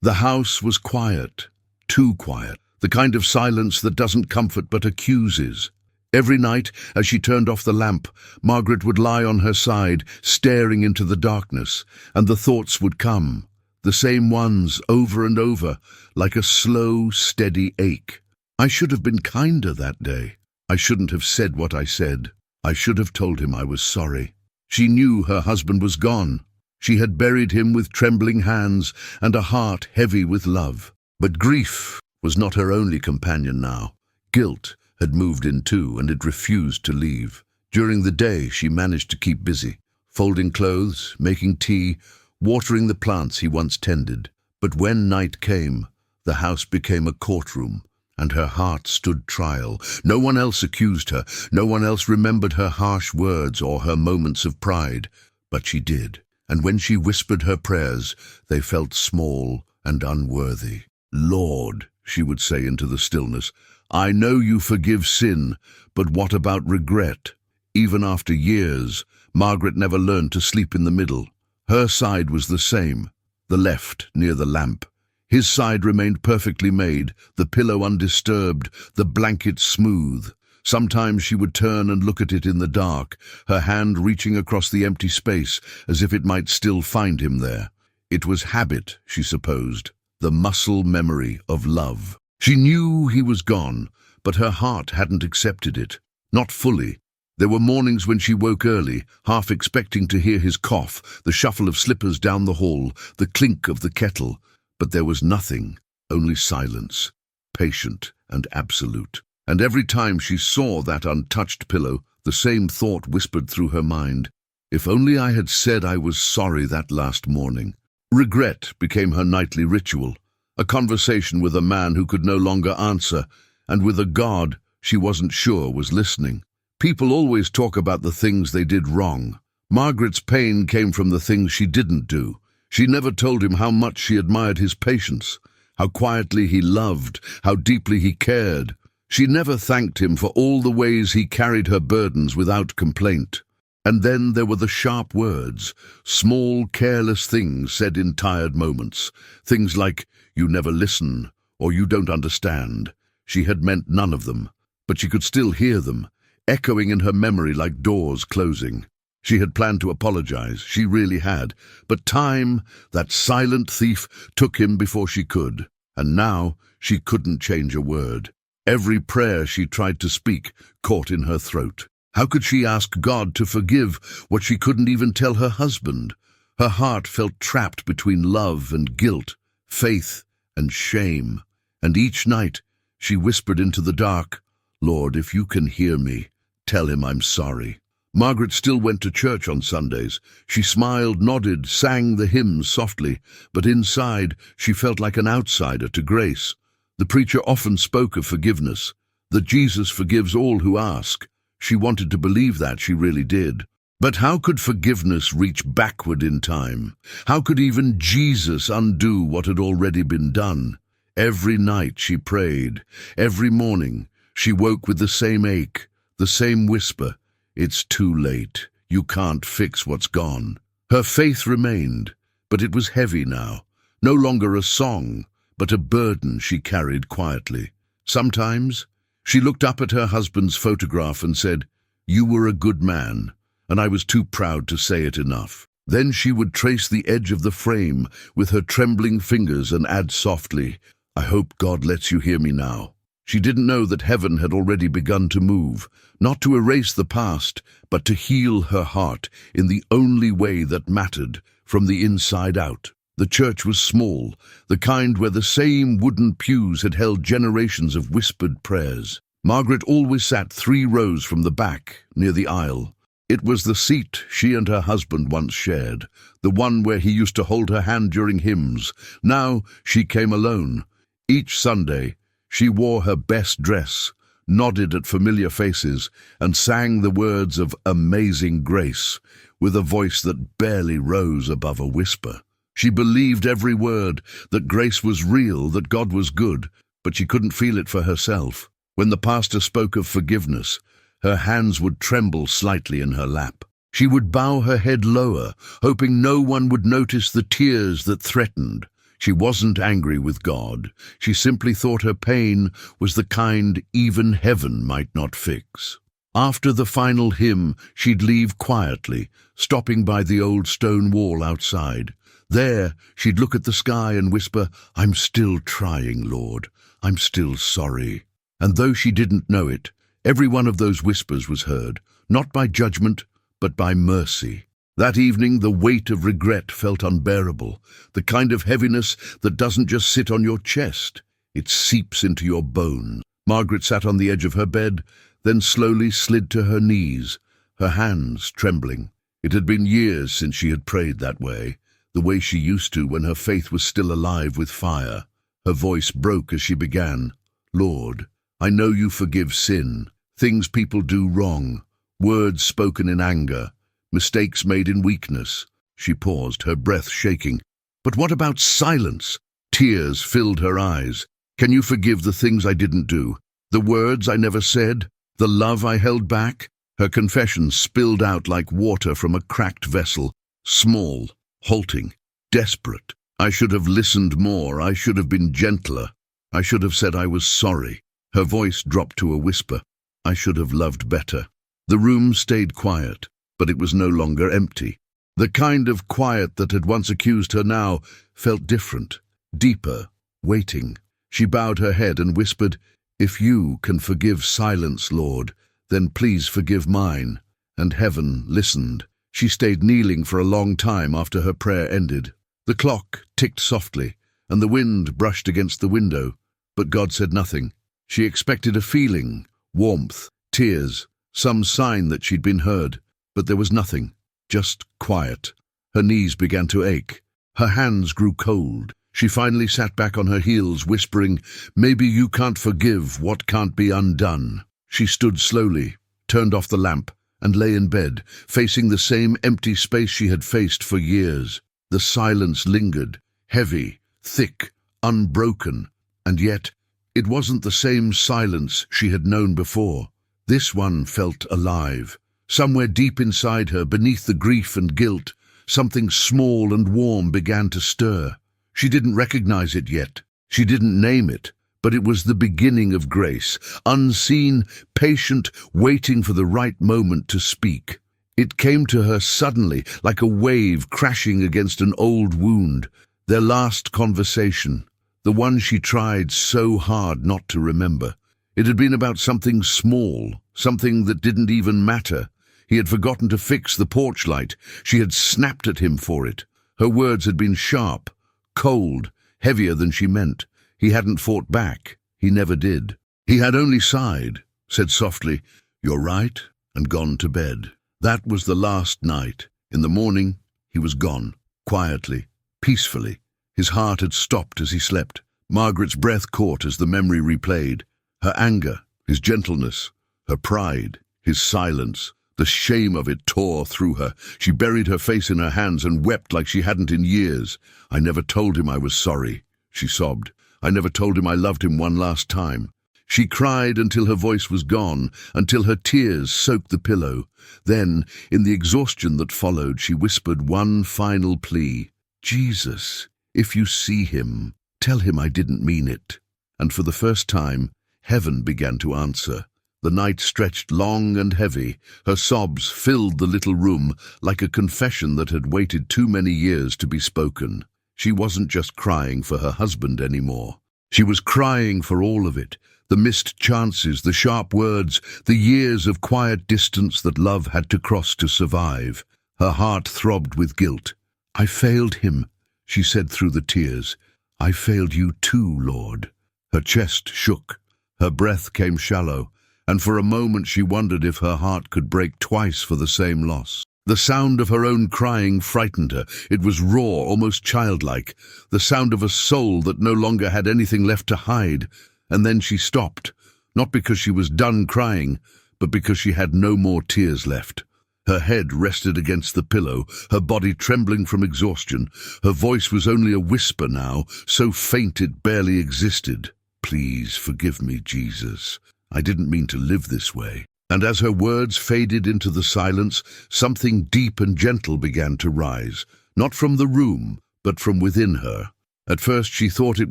The house was quiet, too quiet, the kind of silence that doesn't comfort but accuses. Every night, as she turned off the lamp, Margaret would lie on her side, staring into the darkness, and the thoughts would come, the same ones over and over, like a slow, steady ache. I should have been kinder that day. I shouldn't have said what I said. I should have told him I was sorry. She knew her husband was gone. She had buried him with trembling hands and a heart heavy with love. But grief was not her only companion now. Guilt had moved in too, and it refused to leave. During the day, she managed to keep busy, folding clothes, making tea, watering the plants he once tended. But when night came, the house became a courtroom, and her heart stood trial. No one else accused her. No one else remembered her harsh words or her moments of pride. But she did. And when she whispered her prayers, they felt small and unworthy. "Lord," she would say into the stillness, "I know you forgive sin, but what about regret?" Even after years, Margaret never learned to sleep in the middle. Her side was the same, the left near the lamp. His side remained perfectly made, the pillow undisturbed, the blanket smooth. Sometimes she would turn and look at it in the dark, her hand reaching across the empty space as if it might still find him there. It was habit, she supposed, the muscle memory of love. She knew he was gone, but her heart hadn't accepted it. Not fully. There were mornings when she woke early, half expecting to hear his cough, the shuffle of slippers down the hall, the clink of the kettle. But there was nothing, only silence, patient and absolute. And every time she saw that untouched pillow, the same thought whispered through her mind. If only I had said I was sorry that last morning. Regret became her nightly ritual, a conversation with a man who could no longer answer, and with a God she wasn't sure was listening. People always talk about the things they did wrong. Margaret's pain came from the things she didn't do. She never told him how much she admired his patience, how quietly he loved, how deeply he cared. She never thanked him for all the ways he carried her burdens without complaint. And then there were the sharp words, small, careless things said in tired moments. Things like, "You never listen," or "You don't understand." She had meant none of them, but she could still hear them, echoing in her memory like doors closing. She had planned to apologize, she really had, but time, that silent thief, took him before she could, and now she couldn't change a word. Every prayer she tried to speak caught in her throat. How could she ask God to forgive what she couldn't even tell her husband? Her heart felt trapped between love and guilt, faith and shame, and each night she whispered into the dark, "Lord, if you can hear me, tell him I'm sorry." Margaret still went to church on Sundays. She smiled, nodded, sang the hymns softly, but inside she felt like an outsider to grace. The preacher often spoke of forgiveness, that Jesus forgives all who ask. She wanted to believe that, she really did. But how could forgiveness reach backward in time? How could even Jesus undo what had already been done? Every night she prayed. Every morning she woke with the same ache, the same whisper, "It's too late. You can't fix what's gone." Her faith remained, but it was heavy now. No longer a song, but a burden she carried quietly. Sometimes she looked up at her husband's photograph and said, "You were a good man, and I was too proud to say it enough." Then she would trace the edge of the frame with her trembling fingers and add softly, "I hope God lets you hear me now." She didn't know that heaven had already begun to move, not to erase the past, but to heal her heart in the only way that mattered, from the inside out. The church was small, the kind where the same wooden pews had held generations of whispered prayers. Margaret always sat 3 rows from the back, near the aisle. It was the seat she and her husband once shared, the one where he used to hold her hand during hymns. Now she came alone. Each Sunday, she wore her best dress, nodded at familiar faces, and sang the words of Amazing Grace, with a voice that barely rose above a whisper. She believed every word, that grace was real, that God was good, but she couldn't feel it for herself. When the pastor spoke of forgiveness, her hands would tremble slightly in her lap. She would bow her head lower, hoping no one would notice the tears that threatened. She wasn't angry with God. She simply thought her pain was the kind even heaven might not fix. After the final hymn, she'd leave quietly, stopping by the old stone wall outside. There, she'd look at the sky and whisper, "I'm still trying, Lord. I'm still sorry." And though she didn't know it, every one of those whispers was heard, not by judgment, but by mercy. That evening, the weight of regret felt unbearable, the kind of heaviness that doesn't just sit on your chest, it seeps into your bones. Margaret sat on the edge of her bed, then slowly slid to her knees, her hands trembling. It had been years since she had prayed that the way she used to when her faith was still alive with fire. Her voice broke as she began, "Lord, I know you forgive sin, things people do wrong, words spoken in anger, mistakes made in weakness." She paused, her breath shaking. "But what about silence?" Tears filled her eyes. "Can you forgive the things I didn't do, the words I never said, the love I held back?" Her confession spilled out like water from a cracked vessel, small, halting, desperate. "I should have listened more. I should have been gentler. I should have said I was sorry." Her voice dropped to a whisper. "I should have loved better." The room stayed quiet, but it was no longer empty. The kind of quiet that had once accused her now felt different, deeper, waiting. She bowed her head and whispered, "If you can forgive silence, Lord, then please forgive mine." And heaven listened. She stayed kneeling for a long time after her prayer ended. The clock ticked softly, and the wind brushed against the window, but God said nothing. She expected a feeling, warmth, tears, some sign that she'd been heard, but there was nothing, just quiet. Her knees began to ache. Her hands grew cold. She finally sat back on her heels, whispering, "Maybe you can't forgive what can't be undone." She stood slowly, turned off the lamp, and lay in bed, facing the same empty space she had faced for years. The silence lingered, heavy, thick, unbroken, and yet it wasn't the same silence she had known before. This one felt alive. Somewhere deep inside her, beneath the grief and guilt, something small and warm began to stir. She didn't recognize it yet. She didn't name it, but it was the beginning of grace, unseen, patient, waiting for the right moment to speak. It came to her suddenly, like a wave crashing against an old wound. Their last conversation, the one she tried so hard not to remember. It had been about something small, something that didn't even matter. He had forgotten to fix the porch light. She had snapped at him for it. Her words had been sharp, cold, heavier than she meant. He hadn't fought back. He never did. He had only sighed, said softly, "You're right," and gone to bed. That was the last night. In the morning, he was gone, quietly, peacefully. His heart had stopped as he slept. Margaret's breath caught as the memory replayed. Her anger, his gentleness, her pride, his silence. The shame of it tore through her. She buried her face in her hands and wept like she hadn't in years. "I never told him I was sorry," she sobbed. "I never told him I loved him one last time." She cried until her voice was gone, until her tears soaked the pillow. Then, in the exhaustion that followed, she whispered one final plea. "Jesus, if you see him, tell him I didn't mean it." And for the first time, heaven began to answer. The night stretched long and heavy. Her sobs filled the little room like a confession that had waited too many years to be spoken. She wasn't just crying for her husband anymore. She was crying for all of it. The missed chances, the sharp words, the years of quiet distance that love had to cross to survive. Her heart throbbed with guilt. "I failed him," she said through the tears. "I failed you too, Lord." Her chest shook. Her breath came shallow, and for a moment she wondered if her heart could break twice for the same loss. The sound of her own crying frightened her. It was raw, almost childlike, the sound of a soul that no longer had anything left to hide. And then she stopped, not because she was done crying, but because she had no more tears left. Her head rested against the pillow, her body trembling from exhaustion. Her voice was only a whisper now, so faint it barely existed. "Please forgive me, Jesus. I didn't mean to live this way." And as her words faded into the silence, something deep and gentle began to rise, not from the room, but from within her. At first she thought it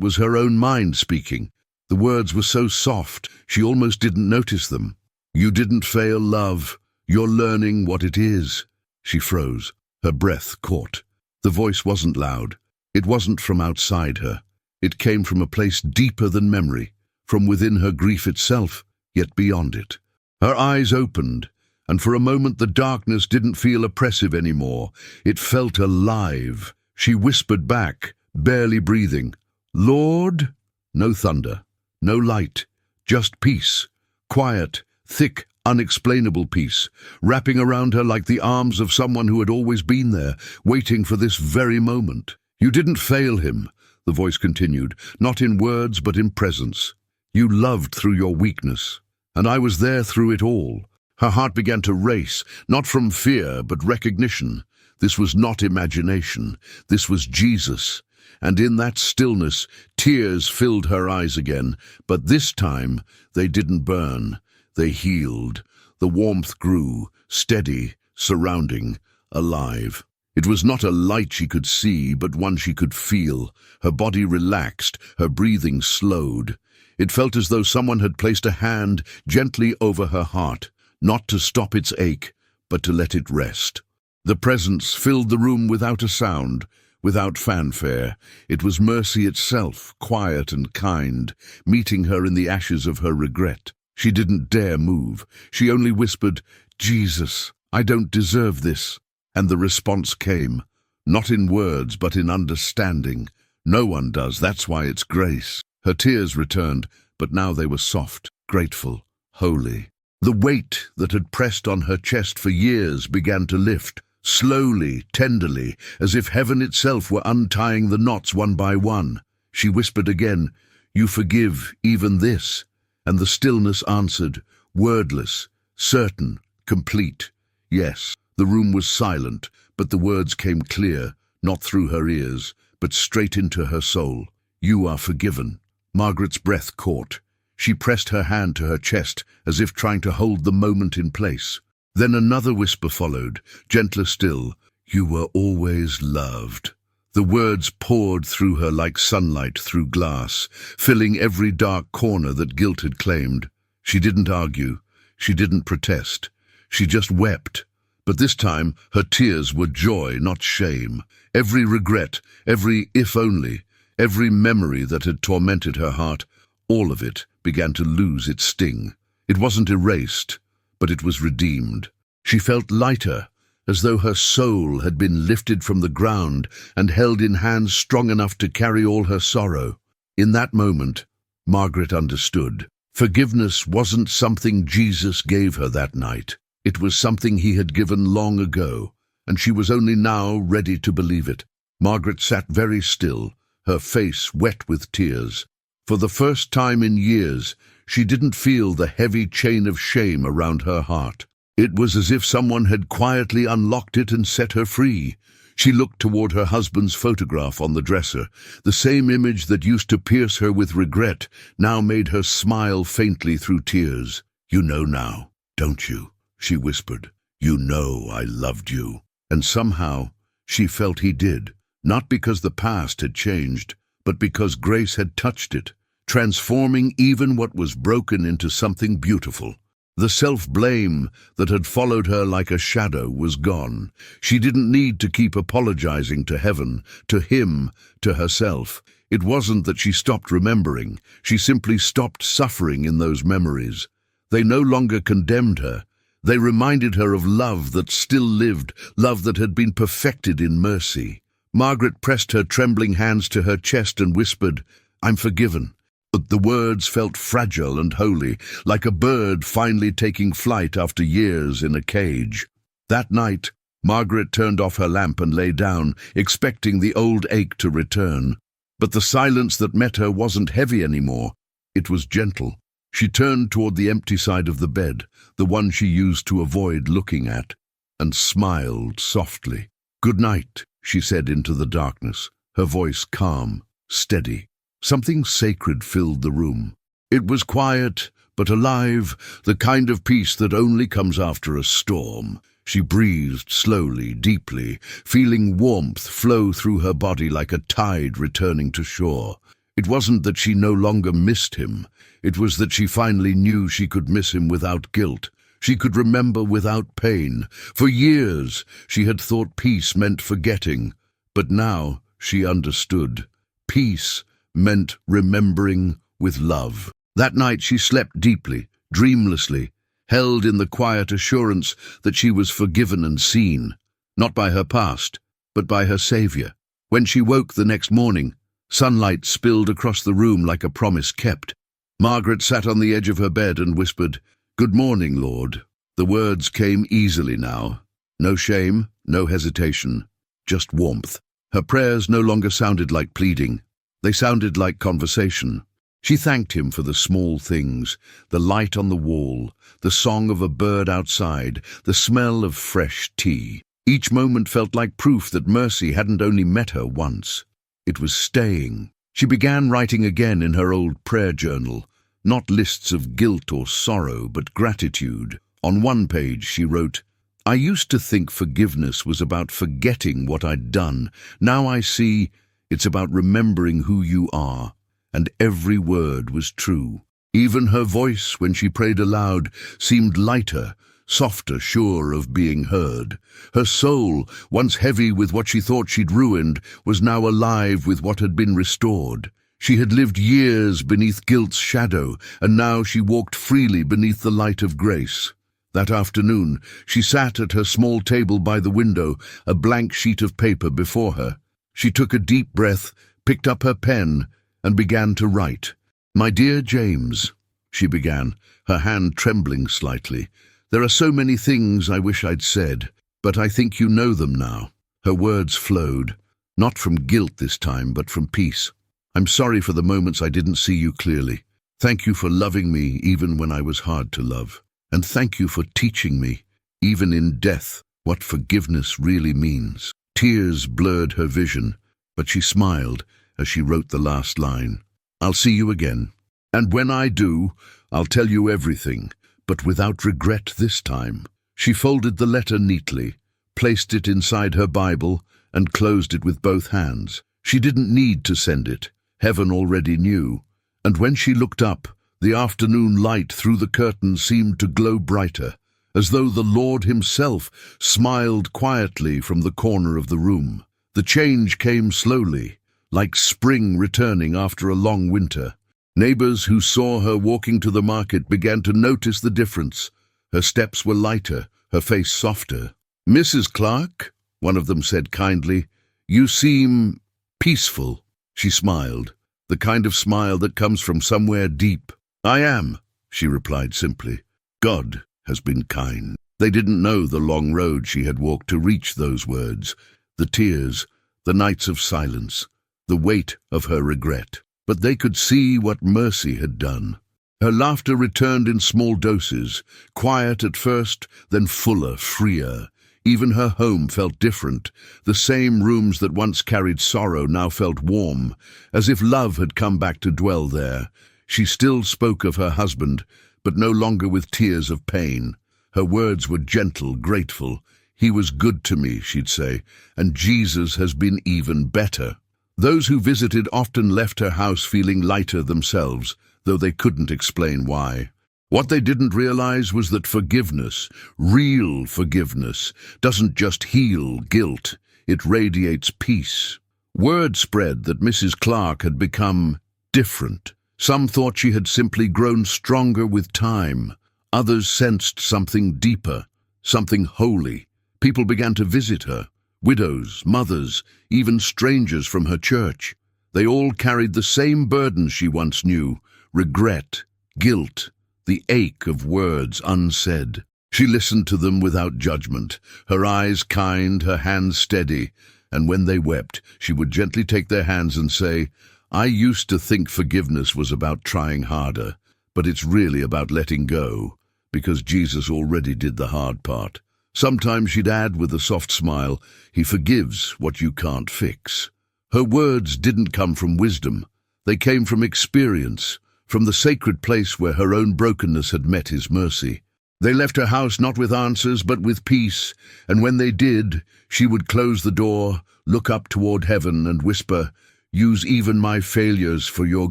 was her own mind speaking. The words were so soft, she almost didn't notice them. "You didn't fail, love. You're learning what it is." She froze. Her breath caught. The voice wasn't loud. It wasn't from outside her. It came from a place deeper than memory, from within her grief itself, yet beyond it. Her eyes opened, and for a moment the darkness didn't feel oppressive anymore. It felt alive. She whispered back, barely breathing, "Lord?" No thunder, no light, just peace. Quiet, thick, unexplainable peace, wrapping around her like the arms of someone who had always been there, waiting for this very moment. "You didn't fail him," the voice continued, "not in words but in presence. You loved through your weakness, and I was there through it all." Her heart began to race, not from fear but recognition. This was not imagination, this was Jesus. And in that stillness, tears filled her eyes again, but this time they didn't burn. They healed. The warmth grew, steady, surrounding, alive. It was not a light she could see, but one she could feel. Her body relaxed, her breathing slowed. It felt as though someone had placed a hand gently over her heart, not to stop its ache, but to let it rest. The presence filled the room without a sound, without fanfare. It was mercy itself, quiet and kind, meeting her in the ashes of her regret. She didn't dare move. She only whispered, "Jesus, I don't deserve this." And the response came, not in words but in understanding. No one does, that's why it's grace. Her tears returned, but now they were soft, grateful, holy. The weight that had pressed on her chest for years began to lift, slowly, tenderly, as if heaven itself were untying the knots one by one. She whispered again, "You forgive even this?" And the stillness answered, wordless, certain, complete. Yes. The room was silent, but the words came clear, not through her ears, but straight into her soul. "You are forgiven." Margaret's breath caught. She pressed her hand to her chest, as if trying to hold the moment in place. Then another whisper followed, gentler still, "You were always loved." The words poured through her like sunlight through glass, filling every dark corner that guilt had claimed. She didn't argue. She didn't protest. She just wept. But this time her tears were joy, not shame. Every regret, every if only, every memory that had tormented her heart, all of it began to lose its sting. It wasn't erased, but it was redeemed. She felt lighter, as though her soul had been lifted from the ground and held in hands strong enough to carry all her sorrow. In that moment, Margaret understood. Forgiveness wasn't something Jesus gave her that night. It was something he had given long ago, and she was only now ready to believe it. Margaret sat very still, her face wet with tears. For the first time in years, she didn't feel the heavy chain of shame around her heart. It was as if someone had quietly unlocked it and set her free. She looked toward her husband's photograph on the dresser. The same image that used to pierce her with regret now made her smile faintly through tears. "You know now, don't you?" she whispered. "You know I loved you." And somehow she felt he did, not because the past had changed, but because grace had touched it, transforming even what was broken into something beautiful. The self-blame that had followed her like a shadow was gone. She didn't need to keep apologizing to heaven, to him, to herself. It wasn't that she stopped remembering. She simply stopped suffering in those memories. They no longer condemned her. They reminded her of love that still lived, love that had been perfected in mercy. Margaret pressed her trembling hands to her chest and whispered, "I'm forgiven." But the words felt fragile and holy, like a bird finally taking flight after years in a cage. That night, Margaret turned off her lamp and lay down, expecting the old ache to return. But the silence that met her wasn't heavy anymore. It was gentle. She turned toward the empty side of the bed, the one she used to avoid looking at, and smiled softly. "Good night," she said into the darkness, her voice calm, steady. Something sacred filled the room. It was quiet, but alive, the kind of peace that only comes after a storm. She breathed slowly, deeply, feeling warmth flow through her body like a tide returning to shore. It wasn't that she no longer missed him. It was that she finally knew she could miss him without guilt. She could remember without pain. For years, she had thought peace meant forgetting, but now she understood. Peace meant remembering with love. That night she slept deeply, dreamlessly, held in the quiet assurance that she was forgiven and seen, not by her past, but by her Saviour. When she woke the next morning, sunlight spilled across the room like a promise kept. Margaret sat on the edge of her bed and whispered, "Good morning, Lord." The words came easily now. No shame, no hesitation, just warmth. Her prayers no longer sounded like pleading. They sounded like conversation. She thanked him for the small things, the light on the wall, the song of a bird outside, the smell of fresh tea. Each moment felt like proof that mercy hadn't only met her once. It was staying. She began writing again in her old prayer journal, not lists of guilt or sorrow, but gratitude. On one page she wrote, "I used to think forgiveness was about forgetting what I'd done. Now I see it's about remembering who you are." And every word was true. Even her voice, when she prayed aloud, seemed lighter, softer, sure of being heard. Her soul, once heavy with what she thought she'd ruined, was now alive with what had been restored. She had lived years beneath guilt's shadow, and now she walked freely beneath the light of grace. That afternoon, she sat at her small table by the window, a blank sheet of paper before her. She took a deep breath, picked up her pen, and began to write. "My dear James," she began, her hand trembling slightly, "there are so many things I wish I'd said, but I think you know them now." Her words flowed, not from guilt this time, but from peace. "I'm sorry for the moments I didn't see you clearly. Thank you for loving me even when I was hard to love. And thank you for teaching me, even in death, what forgiveness really means." Tears blurred her vision, but she smiled as she wrote the last line. "I'll see you again. And when I do, I'll tell you everything, but without regret this time." She folded the letter neatly, placed it inside her Bible, and closed it with both hands. She didn't need to send it. Heaven already knew. And when she looked up, the afternoon light through the curtain seemed to glow brighter, as though the Lord himself smiled quietly from the corner of the room. The change came slowly, like spring returning after a long winter. Neighbors who saw her walking to the market began to notice the difference. Her steps were lighter, her face softer. "Mrs. Clark," one of them said kindly, "you seem peaceful." She smiled, the kind of smile that comes from somewhere deep. "I am," she replied simply. "God has been kind." They didn't know the long road she had walked to reach those words, the tears, the nights of silence, the weight of her regret. But they could see what mercy had done. Her laughter returned in small doses, quiet at first, then fuller, freer. Even her home felt different. The same rooms that once carried sorrow now felt warm, as if love had come back to dwell there. She still spoke of her husband, but no longer with tears of pain. Her words were gentle, grateful. "He was good to me," she'd say, "and Jesus has been even better." Those who visited often left her house feeling lighter themselves, though they couldn't explain why. What they didn't realize was that forgiveness, real forgiveness, doesn't just heal guilt, it radiates peace. Word spread that Mrs. Clark had become different. Some thought she had simply grown stronger with time. Others sensed something deeper, something holy. People began to visit her. Widows, mothers, even strangers from her church. They all carried the same burdens she once knew: regret, guilt, the ache of words unsaid. She listened to them without judgment, her eyes kind, her hands steady, and when they wept, she would gently take their hands and say, "I used to think forgiveness was about trying harder, but it's really about letting go, because Jesus already did the hard part." Sometimes she'd add with a soft smile, "He forgives what you can't fix." Her words didn't come from wisdom. They came from experience, from the sacred place where her own brokenness had met his mercy. They left her house not with answers, but with peace, and when they did, she would close the door, look up toward heaven, and whisper, "Use even my failures for your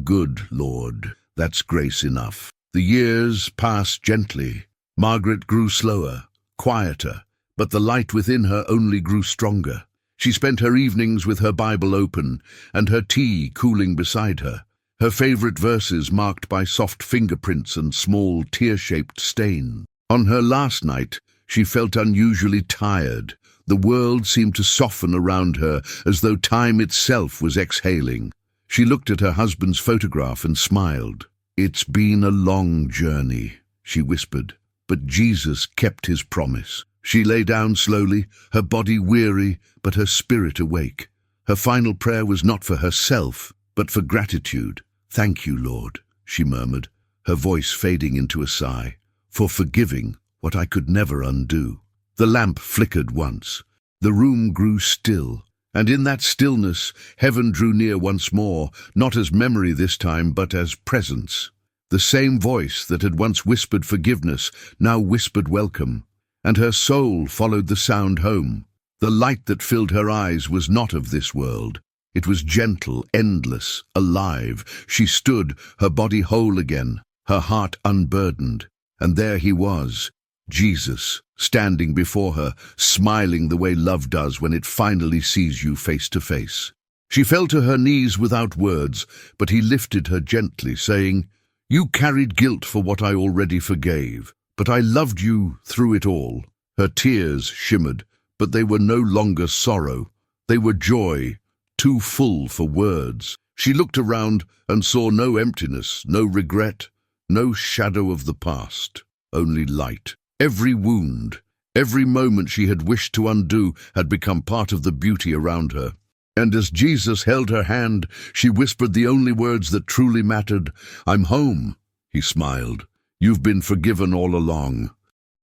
good, Lord. That's grace enough." The years passed gently. Margaret grew slower, quieter, but the light within her only grew stronger. She spent her evenings with her Bible open and her tea cooling beside her, her favorite verses marked by soft fingerprints and small tear-shaped stains. On her last night, she felt unusually tired. The world seemed to soften around her, as though time itself was exhaling. She looked at her husband's photograph and smiled. "It's been a long journey," she whispered, "but Jesus kept his promise." She lay down slowly, her body weary, but her spirit awake. Her final prayer was not for herself, but for gratitude. "Thank you, Lord," she murmured, her voice fading into a sigh, "for forgiving what I could never undo." The lamp flickered once. The room grew still, and in that stillness, heaven drew near once more, not as memory this time, but as presence. The same voice that had once whispered forgiveness now whispered welcome, and her soul followed the sound home. The light that filled her eyes was not of this world. It was gentle, endless, alive. She stood, her body whole again, her heart unburdened, and there he was, Jesus, standing before her, smiling the way love does when it finally sees you face to face. She fell to her knees without words, but he lifted her gently, saying, "You carried guilt for what I already forgave, but I loved you through it all." Her tears shimmered, but they were no longer sorrow. They were joy, too full for words. She looked around and saw no emptiness, no regret, no shadow of the past, only light. Every wound, every moment she had wished to undo had become part of the beauty around her. And as Jesus held her hand, she whispered the only words that truly mattered. "I'm home," he smiled. "You've been forgiven all along."